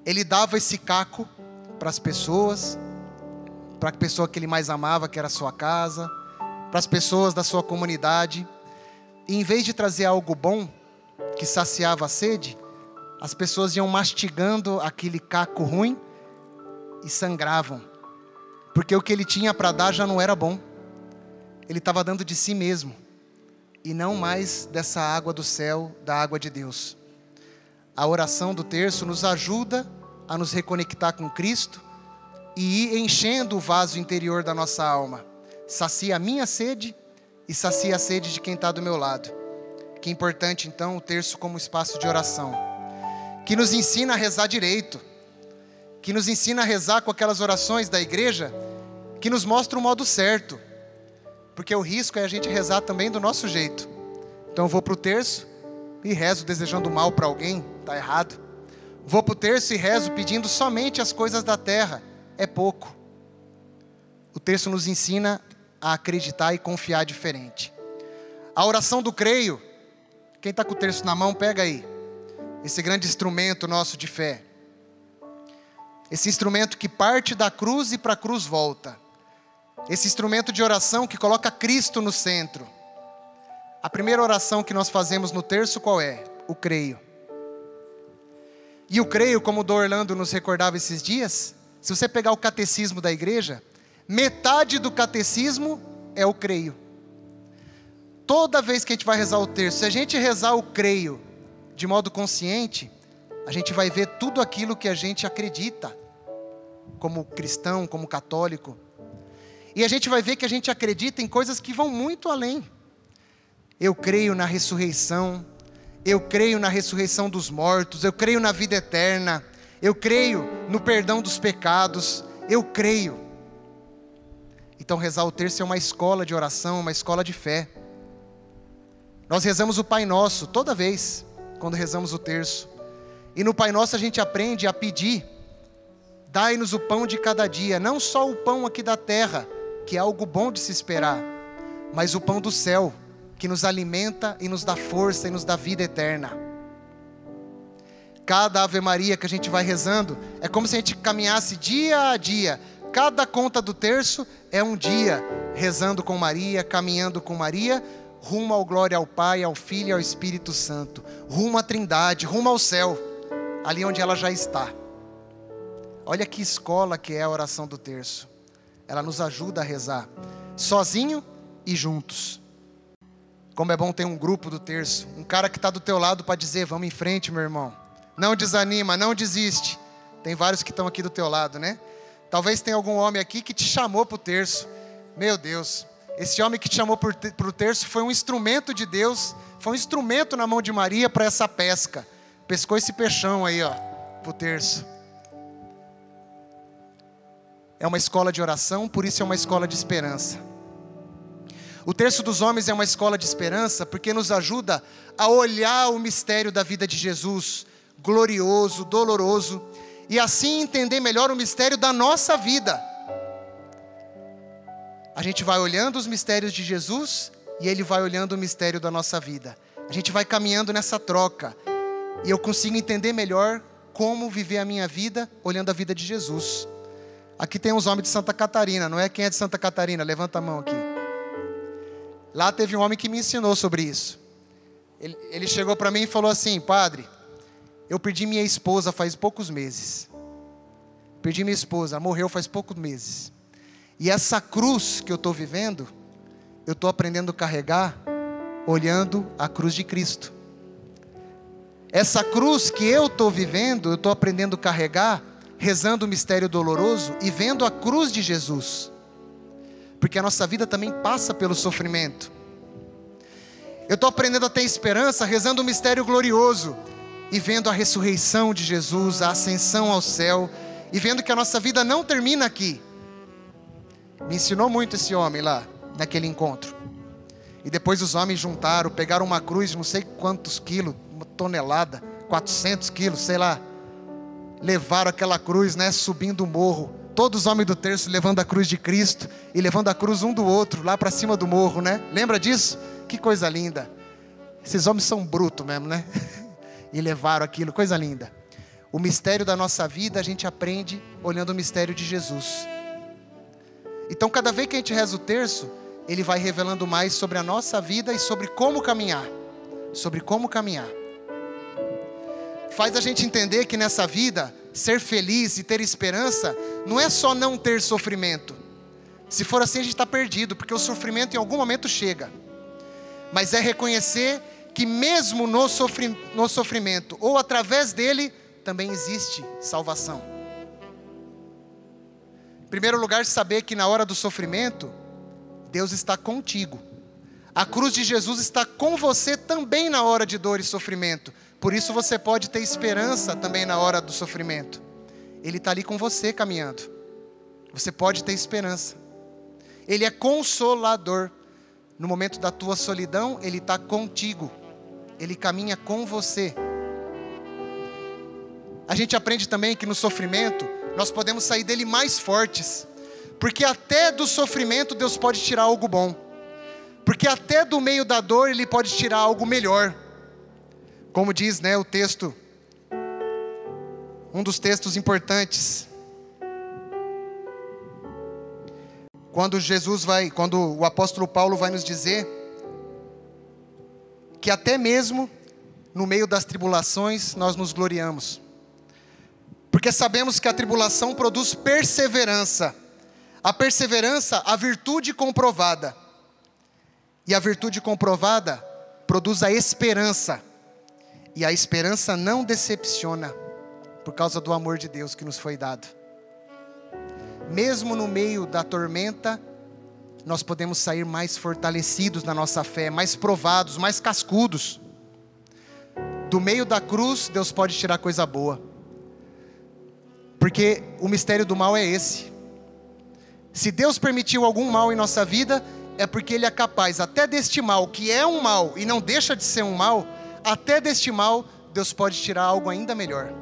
Ele dava esse caco para as pessoas, para a pessoa que ele mais amava, que era a sua casa, para as pessoas da sua comunidade. E em vez de trazer algo bom, que saciava a sede, as pessoas iam mastigando aquele caco ruim e sangravam. Porque o que ele tinha para dar já não era bom. Ele estava dando de si mesmo. E não mais dessa água do céu, da água de Deus. A oração do terço nos ajuda a nos reconectar com Cristo e ir enchendo o vaso interior da nossa alma. Sacia a minha sede e sacia a sede de quem está do meu lado. Que importante então o terço como espaço de oração. Que nos ensina a rezar direito. Que nos ensina a rezar com aquelas orações da igreja que nos mostra o modo certo. Porque o risco é a gente rezar também do nosso jeito. Então eu vou para o terço e rezo desejando mal para alguém, está errado. Vou para o terço e rezo pedindo somente as coisas da terra, é pouco. O terço nos ensina a acreditar e confiar diferente. A oração do creio, quem está com o terço na mão, pega aí. Esse grande instrumento nosso de fé. Esse instrumento que parte da cruz e para a cruz volta. Esse instrumento de oração que coloca Cristo no centro. A primeira oração que nós fazemos no terço qual é? O creio. E o creio, como o Dom Orlando nos recordava esses dias, se você pegar o catecismo da igreja, metade do catecismo é o creio. Toda vez que a gente vai rezar o terço, se a gente rezar o creio de modo consciente, a gente vai ver tudo aquilo que a gente acredita, como cristão, como católico. E a gente vai ver que a gente acredita em coisas que vão muito além. Eu creio na ressurreição, eu creio na ressurreição dos mortos, eu creio na vida eterna, eu creio no perdão dos pecados, eu creio. Então rezar o terço é uma escola de oração, uma escola de fé. Nós rezamos o Pai Nosso toda vez, quando rezamos o terço. E no Pai Nosso a gente aprende a pedir, dai-nos o pão de cada dia, não só o pão aqui da terra, que é algo bom de se esperar, mas o pão do céu, que nos alimenta e nos dá força e nos dá vida eterna. Cada Ave Maria que a gente vai rezando, é como se a gente caminhasse dia a dia. Cada conta do terço é um dia rezando com Maria, caminhando com Maria, rumo ao glória ao Pai, ao Filho e ao Espírito Santo, rumo à Trindade, rumo ao céu, ali onde ela já está. Olha que escola que é a oração do terço. Ela nos ajuda a rezar, sozinho e juntos. Como é bom ter um grupo do terço, um cara que está do teu lado para dizer, vamos em frente, meu irmão. Não desanima, não desiste. Tem vários que estão aqui do teu lado, né? Talvez tenha algum homem aqui que te chamou para o terço. Meu Deus, esse homem que te chamou para o terço foi um instrumento de Deus, foi um instrumento na mão de Maria para essa pesca. Pescou esse peixão aí, ó, para o terço. É uma escola de oração, por isso é uma escola de esperança. O terço dos homens é uma escola de esperança, porque nos ajuda a olhar o mistério da vida de Jesus, glorioso, doloroso, e assim entender melhor o mistério da nossa vida. A gente vai olhando os mistérios de Jesus, e Ele vai olhando o mistério da nossa vida. A gente vai caminhando nessa troca, e eu consigo entender melhor como viver a minha vida, olhando a vida de Jesus. Aqui tem uns homens de Santa Catarina, não é? Quem é de Santa Catarina? Levanta a mão aqui. Lá teve um homem que me ensinou sobre isso. Ele chegou para mim e falou assim, padre, eu perdi minha esposa faz poucos meses. Perdi minha esposa, morreu faz poucos meses. E essa cruz que eu estou vivendo, eu estou aprendendo a carregar, olhando a cruz de Cristo. Essa cruz que eu estou vivendo, eu estou aprendendo a carregar, rezando o mistério doloroso e vendo a cruz de Jesus. Porque a nossa vida também passa pelo sofrimento. Eu estou aprendendo a ter esperança, rezando o mistério glorioso e vendo a ressurreição de Jesus, a ascensão ao céu, e vendo que a nossa vida não termina aqui. Me ensinou muito esse homem lá, naquele encontro. E depois os homens juntaram, pegaram uma cruz, não sei quantos quilos, uma tonelada, 400 quilos, sei lá. Levaram aquela cruz, né, subindo o morro. Todos os homens do terço levando a cruz de Cristo e levando a cruz um do outro, lá para cima do morro, né? Lembra disso? Que coisa linda. Esses homens são brutos mesmo, né? E levaram aquilo, coisa linda. O mistério da nossa vida a gente aprende olhando o mistério de Jesus. Então cada vez que a gente reza o terço, ele vai revelando mais sobre a nossa vida e sobre como caminhar. Sobre como caminhar. faz a gente entender que nessa vida, ser feliz e ter esperança, não é só não ter sofrimento. Se for assim, a gente está perdido, porque o sofrimento em algum momento chega. Mas é reconhecer que mesmo no sofrimento, ou através dele, também existe salvação. Em primeiro lugar, saber que na hora do sofrimento, Deus está contigo. A cruz de Jesus está com você também na hora de dor e sofrimento. Por isso você pode ter esperança também na hora do sofrimento. Ele está ali com você caminhando. Você pode ter esperança. Ele é consolador. No momento da tua solidão, Ele está contigo. Ele caminha com você. A gente aprende também que no sofrimento, nós podemos sair dele mais fortes. Porque até do sofrimento Deus pode tirar algo bom. Porque até do meio da dor Ele pode tirar algo melhor. Como diz, o texto, um dos textos importantes. Quando o apóstolo Paulo vai nos dizer que até mesmo no meio das tribulações nós nos gloriamos. Porque sabemos que a tribulação produz perseverança. A perseverança, a virtude comprovada. E a virtude comprovada produz a esperança. E a esperança não decepciona, por causa do amor de Deus que nos foi dado. Mesmo no meio da tormenta, nós podemos sair mais fortalecidos na nossa fé, mais provados, mais cascudos. Do meio da cruz, Deus pode tirar coisa boa. Porque o mistério do mal é esse. Se Deus permitiu algum mal em nossa vida, é porque Ele é capaz, até deste mal, que é um mal e não deixa de ser um mal, até deste mal, Deus pode tirar algo ainda melhor.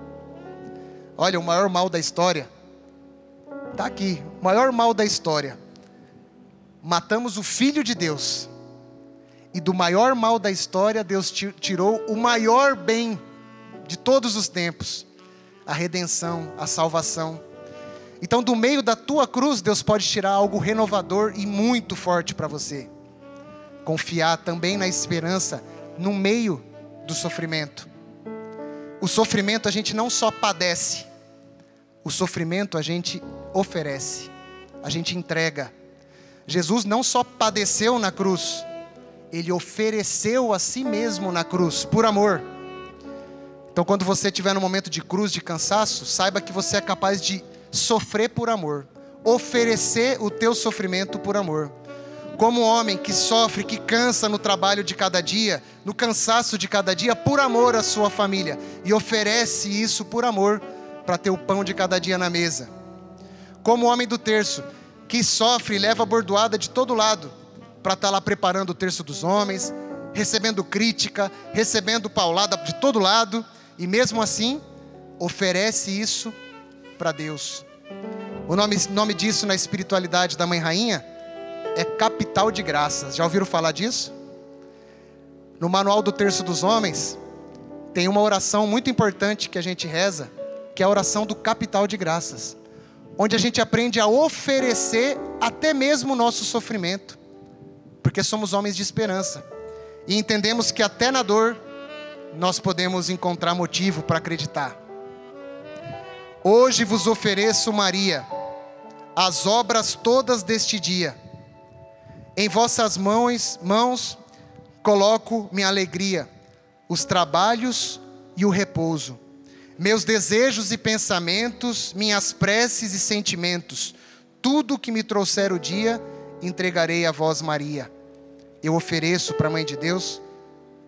Olha, o maior mal da história, está aqui, o maior mal da história. Matamos o Filho de Deus. E do maior mal da história, Deus tirou o maior bem de todos os tempos. A redenção, a salvação. Então do meio da tua cruz, Deus pode tirar algo renovador e muito forte para você. Confiar também na esperança no meio do sofrimento. O sofrimento a gente não só padece. O sofrimento a gente oferece. A gente entrega. Jesus não só padeceu na cruz, Ele ofereceu a si mesmo na cruz, por amor. Então quando você estiver no momento de cruz, de cansaço, saiba que você é capaz de sofrer por amor. Oferecer o teu sofrimento por amor. Como um homem que sofre, que cansa no trabalho de cada dia, no cansaço de cada dia, por amor à sua família. E oferece isso por amor, para ter o pão de cada dia na mesa. Como o homem do terço, que sofre e leva bordoada de todo lado, para estar lá preparando o terço dos homens, recebendo crítica, recebendo paulada de todo lado, e mesmo assim, oferece isso para Deus. O nome disso na espiritualidade da Mãe Rainha é capital de graças. Já ouviram falar disso? No manual do Terço dos Homens, tem uma oração muito importante que a gente reza, que é a oração do capital de graças, onde a gente aprende a oferecer até mesmo o nosso sofrimento, porque somos homens de esperança, e entendemos que até na dor, nós podemos encontrar motivo para acreditar. Hoje vos ofereço, Maria, as obras todas deste dia. Em vossas mãos coloco minha alegria, os trabalhos e o repouso, meus desejos e pensamentos, minhas preces e sentimentos, tudo que me trouxer o dia, entregarei a vós, Maria. Eu ofereço para a Mãe de Deus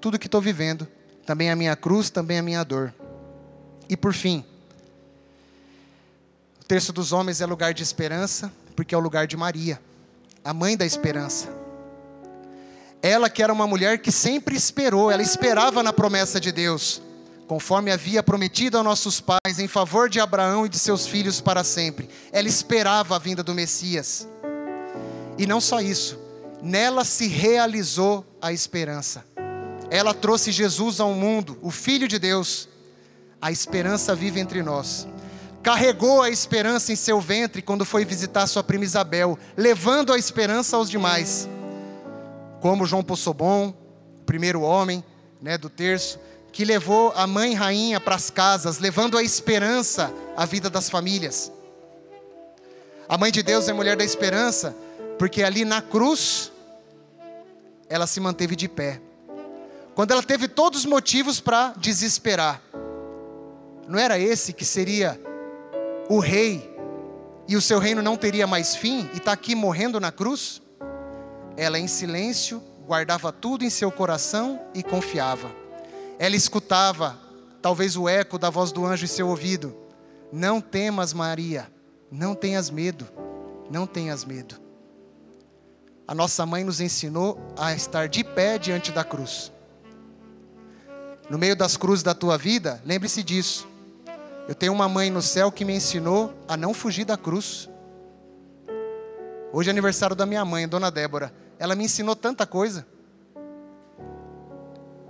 tudo que estou vivendo, também a minha cruz, também a minha dor. E por fim, o Terço dos Homens é lugar de esperança, porque é o lugar de Maria, a mãe da esperança. Ela que era uma mulher que sempre esperou, ela esperava na promessa de Deus, conforme havia prometido a nossos pais, em favor de Abraão e de seus filhos para sempre. Ela esperava a vinda do Messias. E não só isso, nela se realizou a esperança. Ela trouxe Jesus ao mundo, o Filho de Deus. A esperança vive entre nós. Carregou a esperança em seu ventre quando foi visitar sua prima Isabel, levando a esperança aos demais. Como João Possobon, o primeiro homem do terço, que levou a mãe rainha para as casas, levando a esperança à vida das famílias. A mãe de Deus é mulher da esperança, porque ali na cruz, ela se manteve de pé. Quando ela teve todos os motivos para desesperar. Não era esse que seria o rei, e o seu reino não teria mais fim, e está aqui morrendo na cruz? Ela em silêncio, guardava tudo em seu coração e confiava. Ela escutava, talvez o eco da voz do anjo em seu ouvido. Não temas, Maria, não tenhas medo, não tenhas medo. A nossa mãe nos ensinou a estar de pé diante da cruz. No meio das cruzes da tua vida, lembre-se disso. Eu tenho uma mãe no céu que me ensinou a não fugir da cruz. Hoje é aniversário da minha mãe, Dona Débora. Ela me ensinou tanta coisa.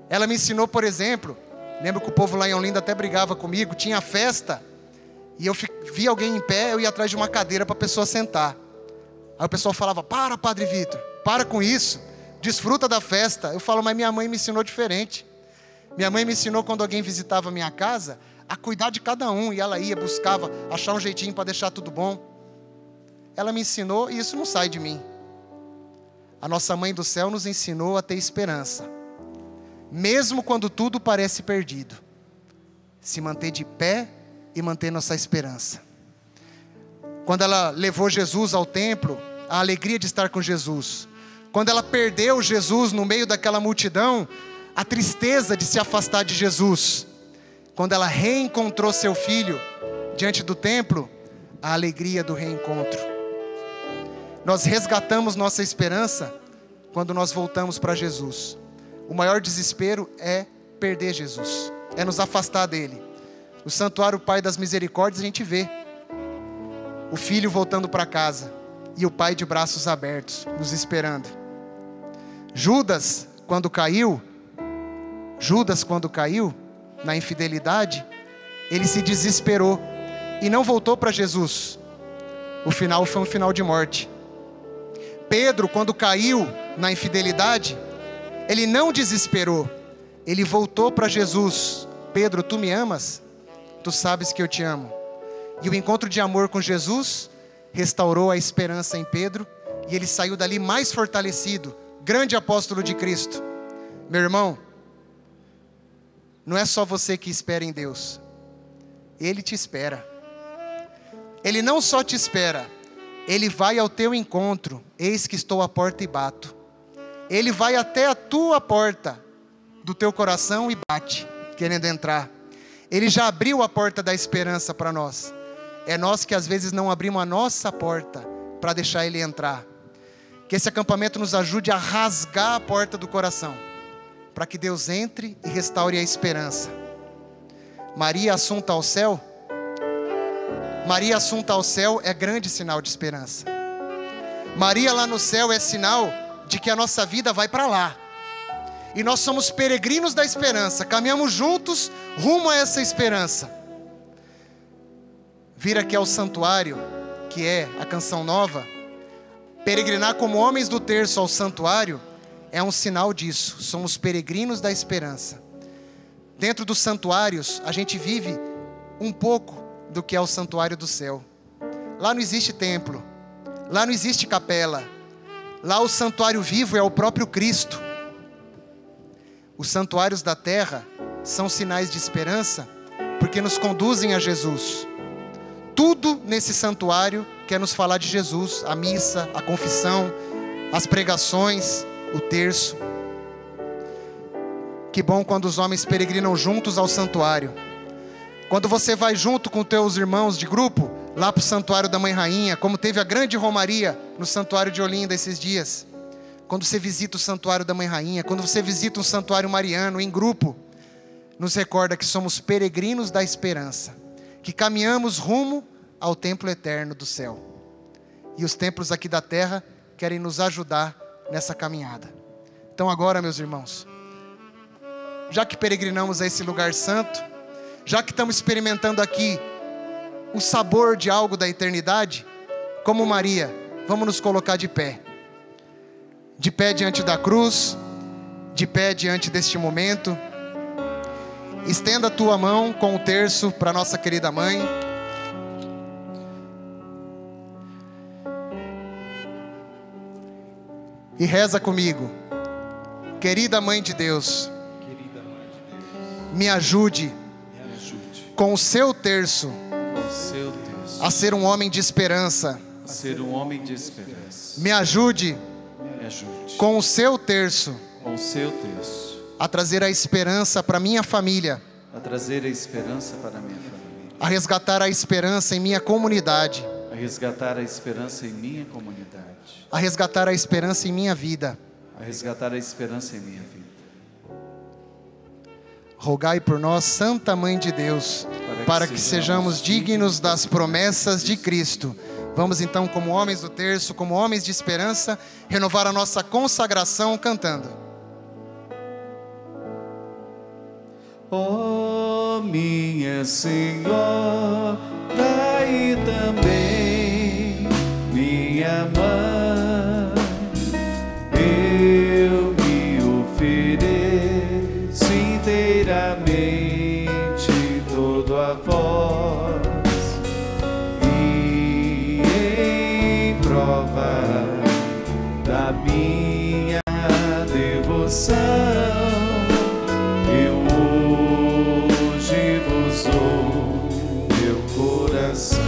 Ela me ensinou, por exemplo, lembro que o povo lá em Olinda até brigava comigo, tinha festa, e eu via alguém em pé, eu ia atrás de uma cadeira para a pessoa sentar. Aí o pessoal falava, para, Padre Vitor, para com isso, desfruta da festa. Eu falo, mas minha mãe me ensinou diferente. Minha mãe me ensinou, quando alguém visitava a minha casa, a cuidar de cada um, e ela ia, buscava, achar um jeitinho para deixar tudo bom. Ela me ensinou, e isso não sai de mim. A nossa mãe do céu nos ensinou a ter esperança. Mesmo quando tudo parece perdido, se manter de pé e manter nossa esperança. Quando ela levou Jesus ao templo, a alegria de estar com Jesus. Quando ela perdeu Jesus no meio daquela multidão, a tristeza de se afastar de Jesus. Quando ela reencontrou seu filho diante do templo, a alegria do reencontro. Nós resgatamos nossa esperança quando nós voltamos para Jesus. O maior desespero é perder Jesus, é nos afastar dele. No santuário Pai das Misericórdias a gente vê o filho voltando para casa e o pai de braços abertos, nos esperando. Judas, quando caiu na infidelidade, ele se desesperou e não voltou para Jesus. O final foi um final de morte. Pedro, quando caiu na infidelidade, ele não desesperou, ele voltou para Jesus. Pedro, tu me amas? Tu sabes que eu te amo. E o encontro de amor com Jesus restaurou a esperança em Pedro, e ele saiu dali mais fortalecido, grande apóstolo de Cristo. Meu irmão, não é só você que espera em Deus, Ele te espera. Ele não só te espera, Ele vai ao teu encontro. Eis que estou à porta e bato. Ele vai até a tua porta do teu coração e bate, querendo entrar. Ele já abriu a porta da esperança para nós. É nós que às vezes não abrimos a nossa porta para deixar Ele entrar. Que esse acampamento nos ajude a rasgar a porta do coração, para que Deus entre e restaure a esperança. Maria assunta ao céu. Maria assunta ao céu é grande sinal de esperança. Maria lá no céu é sinal de que a nossa vida vai para lá. E nós somos peregrinos da esperança, caminhamos juntos rumo a essa esperança. Vir aqui ao santuário, que é a canção nova, peregrinar como homens do terço ao santuário, é um sinal disso. Somos peregrinos da esperança. Dentro dos santuários, a gente vive um pouco do que é o santuário do céu. Lá não existe templo, lá não existe capela. Lá o santuário vivo é o próprio Cristo. Os santuários da terra são sinais de esperança, porque nos conduzem a Jesus. Tudo nesse santuário quer nos falar de Jesus. A missa, a confissão, as pregações, o terço. Que bom quando os homens peregrinam juntos ao santuário. Quando você vai junto com teus irmãos de grupo, lá para o santuário da Mãe Rainha, como teve a grande romaria no santuário de Olinda esses dias. Quando você visita o santuário da Mãe Rainha, quando você visita um santuário mariano em grupo, nos recorda que somos peregrinos da esperança, que caminhamos rumo ao templo eterno do céu. E os templos aqui da terra querem nos ajudar nessa caminhada. Então agora, meus irmãos, já que peregrinamos a esse lugar santo, já que estamos experimentando aqui o sabor de algo da eternidade, como Maria, vamos nos colocar de pé. De pé diante da cruz, de pé diante deste momento. Estenda a tua mão com o terço para nossa querida mãe. E reza comigo. Querida Mãe de Deus, me ajude com o seu terço a ser um homem de esperança. Me ajude com o seu terço a trazer a esperança para minha família. A resgatar a esperança em minha comunidade. A resgatar a esperança em minha comunidade. A resgatar a esperança em minha vida. A resgatar a esperança em minha vida. Rogai por nós, Santa Mãe de Deus, para que sejamos dignos das promessas de Cristo. Vamos então, como homens do terço, como homens de esperança, renovar a nossa consagração cantando. Ó minha Senhora e também minha Mãe, eu me ofereço inteiramente todo a vós, e em prova da minha devoção eu hoje vos dou meu coração.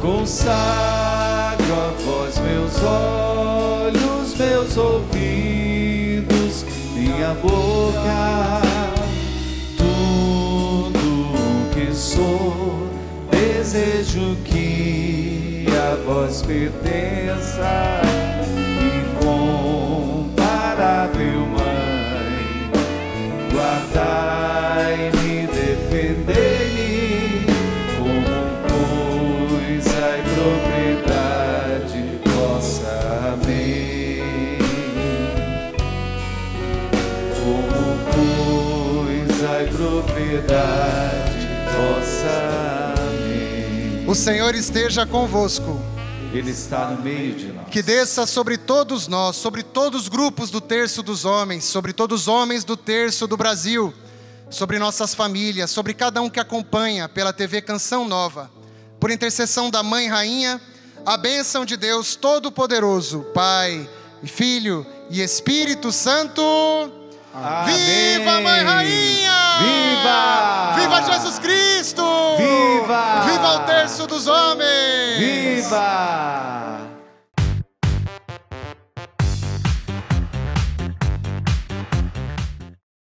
Consagro a vós meus olhos, meus ouvidos, minha boca, tudo o que sou. Desejo que a vós pertença, incomparável Mãe. Guardai-me, defendei-me como coisa e propriedade vossa. Amém. Como coisa e propriedade vossa. Amém. O Senhor esteja convosco. Ele está no meio de nós. Que desça sobre todos nós, sobre todos os grupos do terço dos homens, sobre todos os homens do terço do Brasil, sobre nossas famílias, sobre cada um que acompanha pela TV Canção Nova, por intercessão da Mãe Rainha, a bênção de Deus Todo-Poderoso, Pai, Filho e Espírito Santo. Amém. Viva a Mãe Rainha! Viva! Viva Jesus Cristo! Viva! Viva o terço dos homens! Viva!